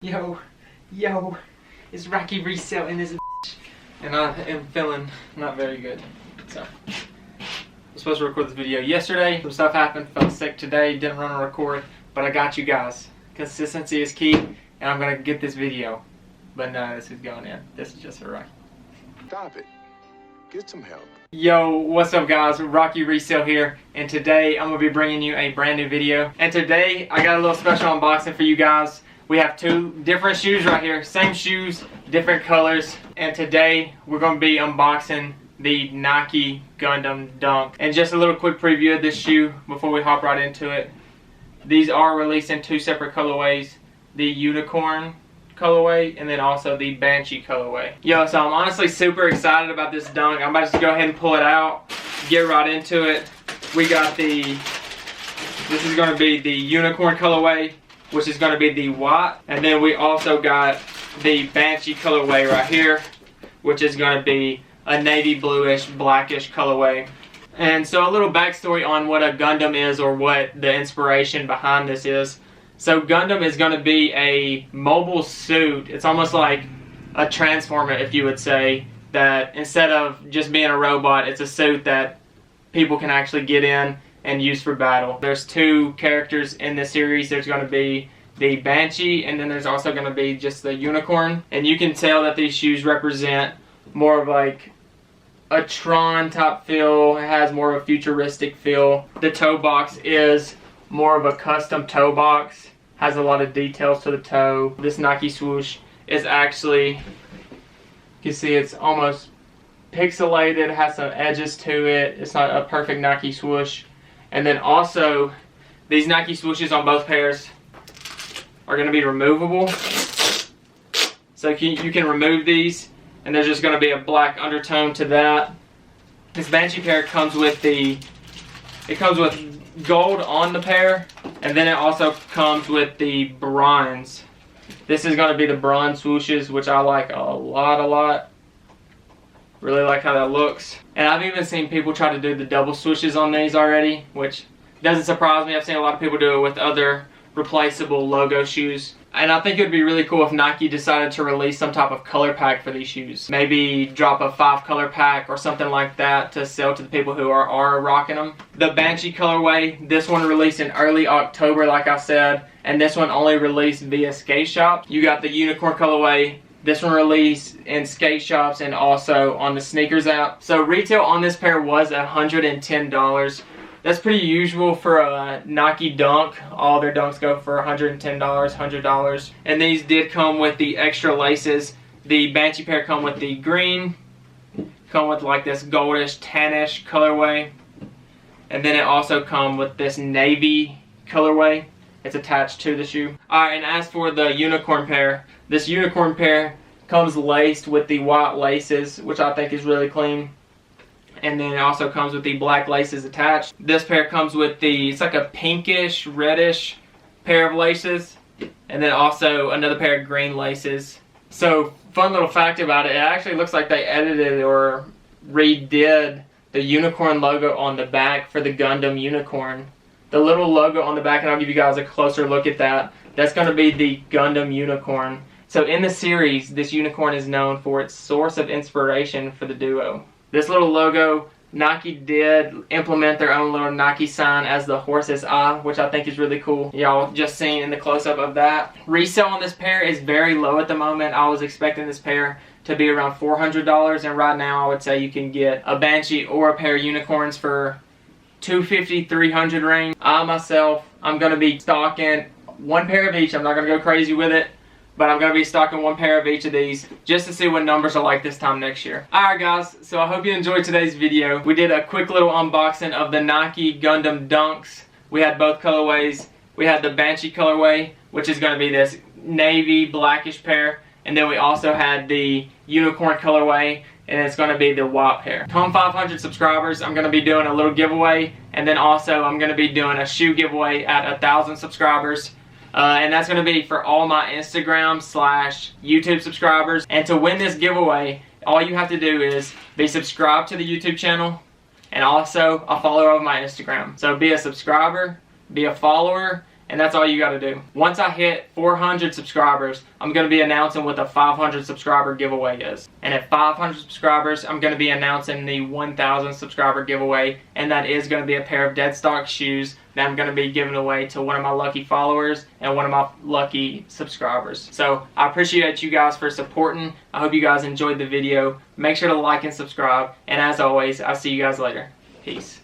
Yo, it's Rocky Resale in this bitch. And I am feeling not very good. So, I was supposed to record this video yesterday. Some stuff happened, felt sick today, didn't run and record. But I got you guys. Consistency is key, and I'm going to get this video. But no, this is going in. This is just for Rocky. Stop it. Get some help. Yo, what's up guys? Rocky Resale here, and today I'm going to be bringing you a brand new video. And today I got a little special unboxing for you guys. We have two different shoes right here, same shoes, different colors. And today we're going to be unboxing the Nike Gundam Dunk. And just a little quick preview of this shoe before we hop right into it. These are released in two separate colorways, the Unicorn colorway and then also the Banshee colorway. Yo, so I'm honestly super excited about this Dunk. I'm about to go ahead and pull it out, get right into it. We got this is going to be the Unicorn colorway, which is going to be the white, and then we also got the Banshee colorway right here, which is going to be a navy bluish blackish colorway. And so a little backstory on what a Gundam is, or what the inspiration behind this is. So Gundam is going to be a mobile suit. It's almost like a transformer, if you would say, that instead of just being a robot, it's a suit that people can actually get in and use for battle. There's two characters in this series. There's going to be the Banshee, and then there's also going to be just the Unicorn. And you can tell that these shoes represent more of like a Tron type feel. It has more of a futuristic feel. The toe box is more of a custom toe box. Has a lot of details to the toe. This Nike swoosh is actually, you can see it's almost pixelated. It has some edges to it. It's not a perfect Nike swoosh. And then also, these Nike swooshes on both pairs are going to be removable. So you can remove these, and there's just going to be a black undertone to that. This Banshee pair comes with gold on the pair, and then it also comes with the bronze. This is going to be the bronze swooshes, which I like a lot. Really like how that looks. And I've even seen people try to do the double swooshes on these already, which doesn't surprise me. I've seen a lot of people do it with other replaceable logo shoes. And I think it would be really cool if Nike decided to release some type of color pack for these shoes. Maybe drop a 5-color pack or something like that to sell to the people who are rocking them. The Banshee colorway, this one released in early October, like I said, and this one only released via skate shop. You got the Unicorn colorway. This one released in skate shops and also on the sneakers app. So retail on this pair was $110. That's pretty usual for a Nike Dunk. All their Dunks go for $110, $100. And these did come with the extra laces. The Banshee pair come with the green, come with like this goldish, tannish colorway. And then it also come with this navy colorway. It's attached to the shoe. Alright, and as for the Unicorn pair, this Unicorn pair comes laced with the white laces, which I think is really clean. And then it also comes with the black laces attached. This pair comes with it's like a pinkish, reddish pair of laces. And then also another pair of green laces. So, fun little fact about it, it actually looks like they edited or redid the Unicorn logo on the back for the Gundam Unicorn. The little logo on the back, and I'll give you guys a closer look at that. That's going to be the Gundam Unicorn. So in the series, this Unicorn is known for its source of inspiration for the duo. This little logo, Nike did implement their own little Nike sign as the horse's eye, which I think is really cool. Y'all just seen in the close-up of that. Resale on this pair is very low at the moment. I was expecting this pair to be around $400, and right now I would say you can get a Banshee or a pair of Unicorns for $250, $300 range. I myself, I'm going to be stocking one pair of each. I'm not going to go crazy with it, but I'm going to be stocking one pair of each of these just to see what numbers are like this time next year. Alright guys, so I hope you enjoyed today's video. We did a quick little unboxing of the Nike Gundam Dunks. We had both colorways. We had the Banshee colorway, which is going to be this navy blackish pair. And then we also had the Unicorn colorway, and it's going to be the white pair. Come 500 subscribers, I'm going to be doing a little giveaway. And then also I'm going to be doing a shoe giveaway at 1,000 subscribers. And that's going to be for all my Instagram/YouTube subscribers. And to win this giveaway, all you have to do is be subscribed to the YouTube channel and also a follower of my Instagram. So be a subscriber, be a follower, and that's all you got to do. Once I hit 400 subscribers, I'm going to be announcing what the 500 subscriber giveaway is. And at 500 subscribers, I'm going to be announcing the 1,000 subscriber giveaway, and that is going to be a pair of dead stock shoes that I'm going to be giving away to one of my lucky followers and one of my lucky subscribers. So I appreciate you guys for supporting. I hope you guys enjoyed the video. Make sure to like and subscribe, and as always, I'll see you guys later. Peace.